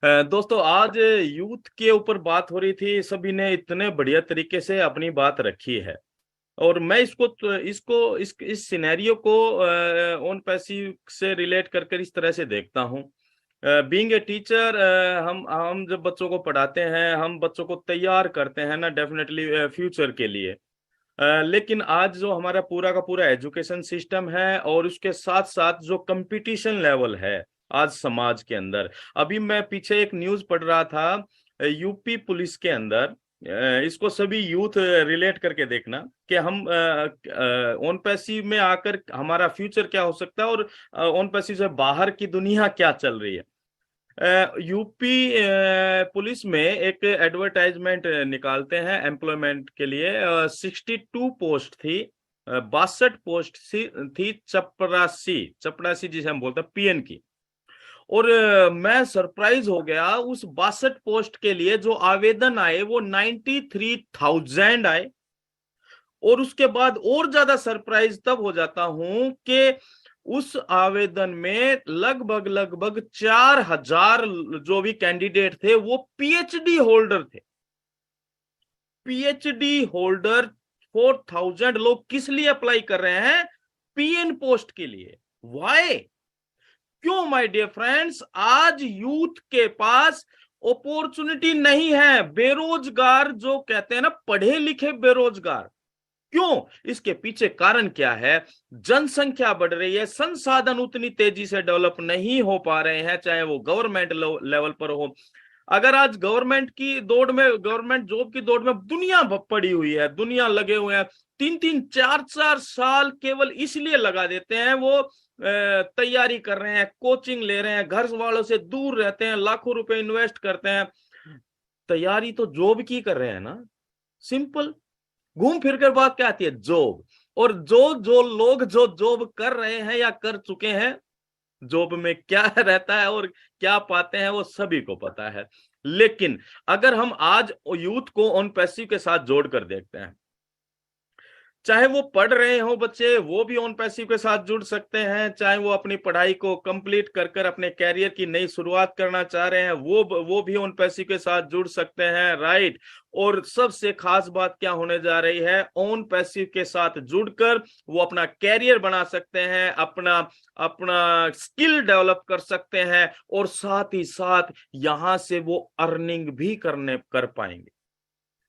दोस्तों, आज यूथ के ऊपर बात हो रही थी। सभी ने इतने बढ़िया तरीके से अपनी बात रखी है। और मैं इसको इस सिनेरियो को ऑन पैसिव से रिलेट कर इस तरह से देखता हूँ। बीइंग ए टीचर, हम जब बच्चों को पढ़ाते हैं, हम बच्चों को तैयार करते हैं ना, डेफिनेटली फ्यूचर के लिए। लेकिन आज जो हमारा पूरा का पूरा एजुकेशन सिस्टम है और उसके साथ साथ जो कंपटीशन लेवल है आज समाज के अंदर। अभी मैं पीछे एक न्यूज पढ़ रहा था, यूपी पुलिस के अंदर। इसको सभी यूथ रिलेट करके देखना कि हम ऑन पैसिव में आकर हमारा फ्यूचर क्या हो सकता है और ऑन पैसिव से बाहर की दुनिया क्या चल रही है। यूपी पुलिस में एक एडवर्टाइजमेंट निकालते हैं एम्प्लॉयमेंट के लिए। 62 पोस्ट थी, 62 पोस्ट थी, चपरासी चपरासी जिसे हम बोलते हैं पीएन की। और मैं सरप्राइज हो गया, उस 62 पोस्ट के लिए जो आवेदन आए वो 93,000 आए। और उसके बाद और ज्यादा सरप्राइज तब हो जाता हूं कि उस आवेदन में लगभग लगभग 4,000 जो भी कैंडिडेट थे वो पीएचडी होल्डर थे। पीएचडी होल्डर 4,000 लोग किस लिए अप्लाई कर रहे हैं? पीएन पोस्ट के लिए। वाई? क्यों माय डियर फ्रेंड्स? आज यूथ के पास अपॉर्चुनिटी नहीं है। बेरोजगार जो कहते हैं ना, पढ़े लिखे बेरोजगार। क्यों? इसके पीछे कारण क्या है? जनसंख्या बढ़ रही है, संसाधन उतनी तेजी से डेवलप नहीं हो पा रहे हैं, चाहे वो गवर्नमेंट लेवल पर हो। अगर आज गवर्नमेंट की दौड़ में, गवर्नमेंट जॉब की दौड़ में दुनिया पड़ी हुई है, दुनिया लगे हुए हैं, 3-3 4-4 साल केवल इसलिए लगा देते हैं, वो तैयारी कर रहे हैं, कोचिंग ले रहे हैं, घर वालों से दूर रहते हैं, लाखों रुपए इन्वेस्ट करते हैं। तैयारी तो जॉब की कर रहे हैं ना। सिंपल। घूम फिर कर बात क्या आती है? जॉब। और जो जो लोग जो जॉब कर रहे हैं या कर चुके हैं, जॉब में क्या रहता है और क्या पाते हैं वो सभी को पता है। लेकिन अगर हम आज यूथ को ऑन पैसिव के साथ जोड़कर देखते हैं, चाहे वो पढ़ रहे हो बच्चे, वो भी ऑन पैसिव के साथ जुड़ सकते हैं। चाहे वो अपनी पढ़ाई को कंप्लीट कर कर अपने कैरियर की नई शुरुआत करना चाह रहे हैं, वो भी ऑन पैसिव के साथ जुड़ सकते हैं, राइट। और सबसे खास बात क्या होने जा रही है? ऑन पैसिव के साथ जुड़कर वो अपना कैरियर बना सकते हैं, अपना अपना स्किल डेवलप कर सकते हैं, और साथ ही साथ यहां से वो अर्निंग भी कर पाएंगे।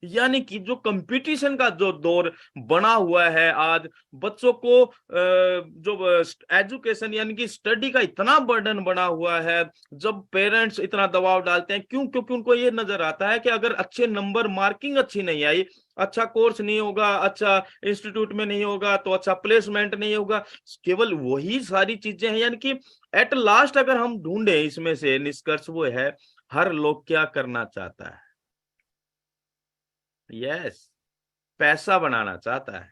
यानी कि जो कंपटीशन का जो दौर बना हुआ है आज, बच्चों को जो एजुकेशन यानी कि स्टडी का इतना बर्डन बना हुआ है, जब पेरेंट्स इतना दबाव डालते हैं। क्यों? क्योंकि उनको ये नजर आता है कि अगर अच्छे नंबर, मार्किंग अच्छी नहीं आई, अच्छा कोर्स नहीं होगा, अच्छा इंस्टीट्यूट में नहीं होगा, तो अच्छा प्लेसमेंट नहीं होगा। केवल वही सारी चीजें हैं। यानी कि एट लास्ट अगर हम ढूंढे इसमें से निष्कर्ष, वो है हर लोग क्या करना चाहता है? यस, पैसा बनाना चाहता है।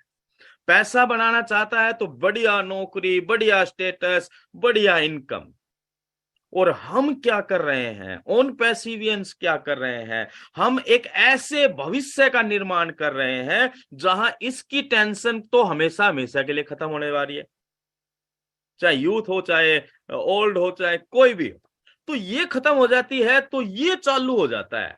पैसा बनाना चाहता है तो बढ़िया नौकरी, बढ़िया स्टेटस, बढ़िया इनकम। और हम क्या कर रहे हैं? ऑन पैसिवियंस क्या कर रहे हैं? हम एक ऐसे भविष्य का निर्माण कर रहे हैं जहां इसकी टेंशन तो हमेशा हमेशा के लिए खत्म होने वाली है। चाहे यूथ हो, चाहे ओल्ड हो, चाहे कोई भी हो, तो ये खत्म हो जाती है, तो ये चालू हो जाता है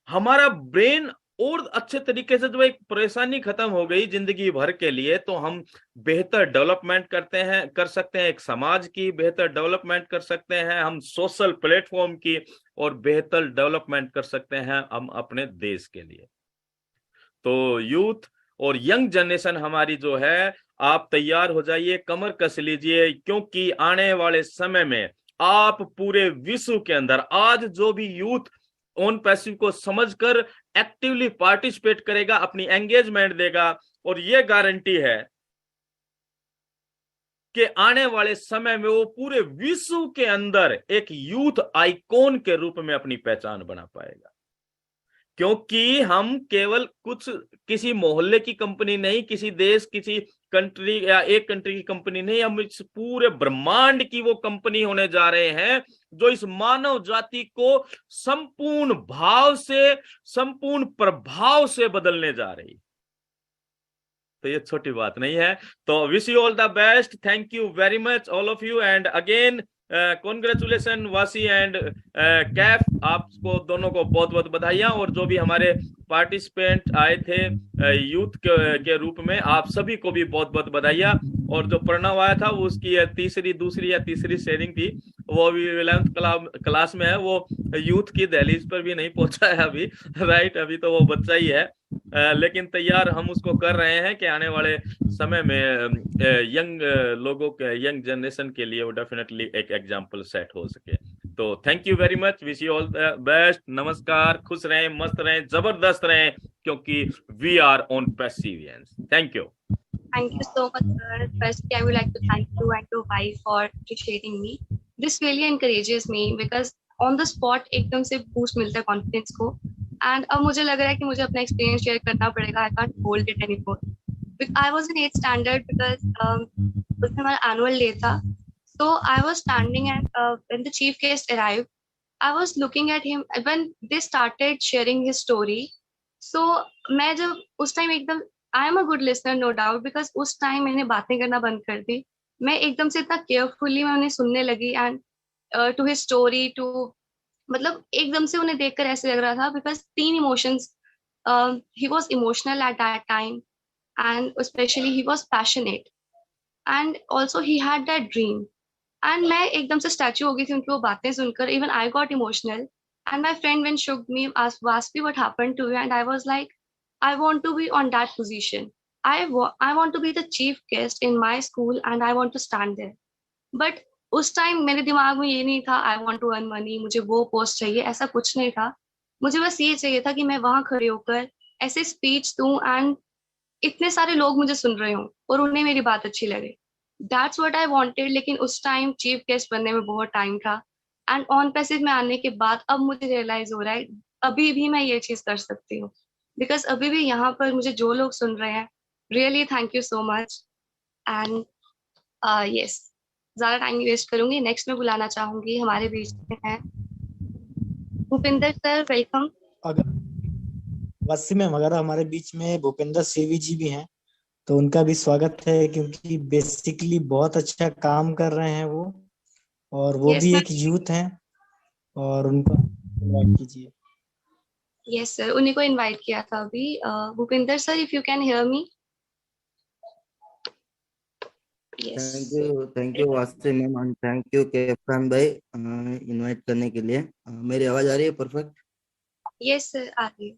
हमारा ब्रेन। और अच्छे तरीके से जब एक परेशानी खत्म हो गई जिंदगी भर के लिए, तो हम बेहतर डेवलपमेंट कर सकते हैं, एक समाज की बेहतर डेवलपमेंट कर सकते हैं, हम सोशल प्लेटफॉर्म की और बेहतर डेवलपमेंट कर सकते हैं हम अपने देश के लिए। तो यूथ और यंग जनरेशन हमारी जो है, आप तैयार हो जाइए, कमर कस लीजिए, क्योंकि आने वाले समय में आप पूरे विश्व के अंदर आज जो भी यूथ ऑन पैसिव को समझकर एक्टिवली पार्टिसिपेट करेगा, अपनी एंगेजमेंट देगा, और ये गारंटी है कि आने वाले समय में वो पूरे विश्व के अंदर एक यूथ आइकॉन के रूप में अपनी पहचान बना पाएगा। क्योंकि हम केवल कुछ किसी मोहल्ले की कंपनी नहीं, किसी देश, किसी कंट्री या एक कंट्री की कंपनी नहीं, हम इस पूरे ब्रह्मांड की वो कंपनी होने जा रहे हैं जो इस मानव जाति को संपूर्ण भाव से, संपूर्ण प्रभाव से बदलने जा रही। तो ये छोटी बात नहीं है। तो wish you all the best. Thank you very much all of you. And again congratulation Wasi and Kaif, आपको दोनों को बहुत बहुत बधाइयां। और जो भी हमारे पार्टिसिपेंट आए थे यूथ के रूप में, आप सभी को भी बहुत बहुत बधाइयां। और जो प्रणव आया था वो उसकी दूसरी या तीसरी शेयरिंग थी, वो अभी 11th क्लास में है, वो यूथ की दहलीज पर भी नहीं पहुंचा है अभी। राइट, अभी तो वो बच्चा ही है, लेकिन तैयार हम उसको कर रहे हैं कि आने वाले समय में यंग लोगों के, यंग जनरेशन के लिए वो डेफिनेटली एक एग्जाम्पल सेट हो सके। तो thank you very much, wish you all the best. नमस्कार, खुश रहें, मस्त रहें, जबरदस्त रहें, क्योंकि we are on perseverance। Thank you. Thank you so much, sir. Firstly, I would like to thank you and your wife for appreciating me. This really encourages me because on the spot एकदम से boost मिलता है confidence को, and अब मुझे लग रहा है कि मुझे अपना experience share करना पड़ेगा. I can't hold it anymore. I was in 8th standard because उसमें हमारा annual day था. So I was standing and when the chief guest arrived, I was looking at him when they started sharing his story. So मैं जब उस time एकदम I am a good listener no doubt, because उस time मैंने बातें करना बंद कर दी. मैं एकदम से इतना केयरफुली मैं उन्हें सुनने लगी and to his story too, मतलब एकदम से उन्हें देखकर ऐसे लग रहा था बिकॉज तीन emotions, he was emotional at that time and specially he was passionate and also he had that dream. And मैं एकदम से स्टैचू हो गई थी उनकी वो बातें सुनकर. Even I got emotional and my friend when shook me asked me what happened to you, and I was like, I want to be on that position. I want to be the chief guest in my school and I want to stand there. But उस time मेरे दिमाग में ये नहीं था I want to earn money, मुझे वो post चाहिए, ऐसा कुछ नहीं था. मुझे बस ये चाहिए था कि मैं वहां खड़े होकर ऐसे स्पीच दूं एंड इतने सारे लोग मुझे सुन रहे हों और उन्हें मेरी बात अच्छी लगे. That's what I wanted. लेकिन उस टाइम चीफ गेस्ट बनने में बहुत टाइम था एंड ऑन पैसेज में आने के बाद अब मुझे रियलाइज हो रहा है अभी भी मैं ये चीज कर सकती हूँ. बिकॉज अभी भी यहाँ पर मुझे जो लोग सुन रहे हैं, really thank you so much. And yes, ज्यादा टाइम वेस्ट करूंगी. नेक्स्ट में बुलाना चाहूंगी, हमारे बीच में है भूपिंदर सर, वेलकम. अगर वसीम मैम, अगर हमारे बीच में भूपेंद्र सीवी जी भी हैं तो उनका भी स्वागत है, क्योंकि बेसिकली बहुत अच्छा काम कर रहे हैं वो, और वो Yes, भी ma'am. एक यूथ हैं, और उनको इनवाइट कीजिए. यस सर, उन्हीं को इनवाइट किया था अभी. Bhupinder sir, if you can hear me. Thank you Wasim ma'am, and thank you Kaifran भाई इनवाइट करने के लिए. मेरी आवाज आ रही है परफेक्ट? यस सर, आ रही है.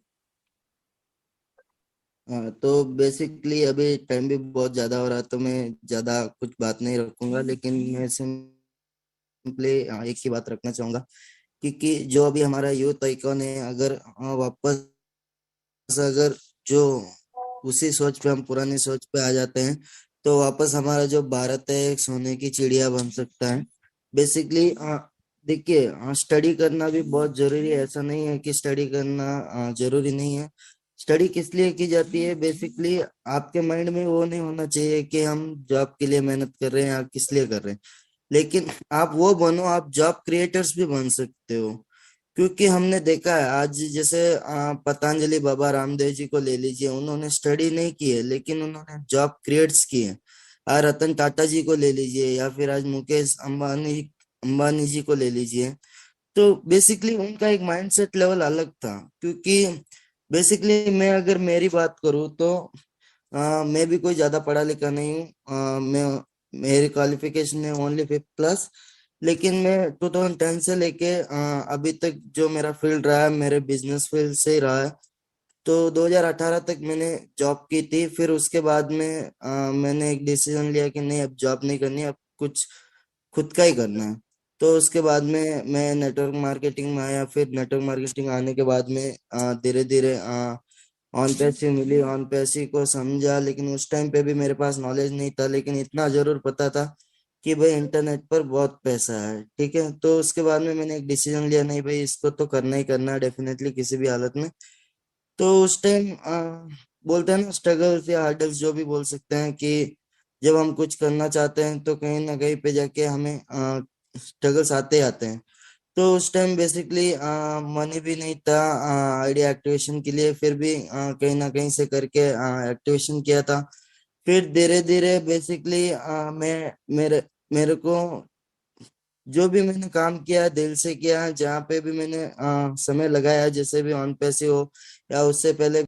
तो बेसिकली अभी टाइम भी बहुत ज्यादा हो रहा है, तो मैं ज्यादा कुछ बात नहीं रखूंगा, लेकिन मैं सिंपली एक ही बात रखना चाहूंगा कि जो अभी हमारा यूथ आइकॉन है, अगर वापस अगर जो उसी सोच पे, हम पुरानी सोच पे आ जाते हैं, तो वापस हमारा जो भारत है एक सोने की चिड़िया बन सकता है. बेसिकली देखिए, स्टडी करना भी बहुत जरूरी है. ऐसा नहीं है कि स्टडी करना जरूरी नहीं है. स्टडी किस लिए की जाती है? बेसिकली आपके माइंड में वो नहीं होना चाहिए कि हम जॉब के लिए मेहनत कर रहे हैं या किस लिए कर रहे हैं, लेकिन आप वो बनो, आप जॉब क्रिएटर्स भी बन सकते हो. क्योंकि हमने देखा है आज, जैसे पतंजलि बाबा रामदेव जी को ले लीजिए, उन्होंने स्टडी नहीं की है लेकिन उन्होंने जॉब क्रिएट्स की है. रतन टाटा जी को ले लीजिए, या फिर आज मुकेश अंबानी अंबानी जी को ले लीजिए. तो बेसिकली उनका एक माइंडसेट लेवल अलग था. क्योंकि बेसिकली मैं अगर मेरी बात करूँ तो मैं भी कोई ज्यादा पढ़ा लिखा नहीं हूँ. मेरी क्वालिफिकेशन है ओनली 5th क्लास. लेकिन मैं 2010 से लेके अभी तक जो मेरा फील्ड रहा है, मेरे बिजनेस फील्ड से ही रहा है. तो 2018 तक मैंने जॉब की थी. फिर उसके बाद में मैंने एक डिसीजन लिया कि नहीं, अब जॉब नहीं करनी, अब कुछ खुद का ही करना है. तो उसके बाद में मैं नेटवर्क मार्केटिंग में आया. फिर नेटवर्क मार्केटिंग आने के बाद में धीरे धीरे ऑन पैसी मिली, ऑन पैसी को समझा. लेकिन उस टाइम पे भी मेरे पास नॉलेज नहीं था, लेकिन इतना जरूर पता था कि भाई इंटरनेट पर बहुत पैसा है. ठीक है, तो उसके बाद में मैंने एक डिसीजन लिया, नहीं भाई इसको तो करना ही करना है डेफिनेटली, किसी भी हालत में. तो उस टाइम बोलते हैं ना, स्ट्रगल्स या हार्डल्स जो भी बोल सकते हैं, कि जब हम कुछ करना चाहते हैं तो कहीं ना कहीं पे जाके हमें स्ट्रगल्स आते ही आते हैं. तो उस टाइम बेसिकली मनी भी नहीं था आइडिया एक्टिवेशन के लिए. फिर भी कहीं ना कहीं से करके एक्टिवेशन किया था. फिर धीरे धीरे बेसिकली मैं मेरे मेरे को जो भी मैंने काम किया है दिल से किया है, जहाँ पे भी मैंने समय लगाया, जैसे भी ऑन पैसे हो या उससे पहले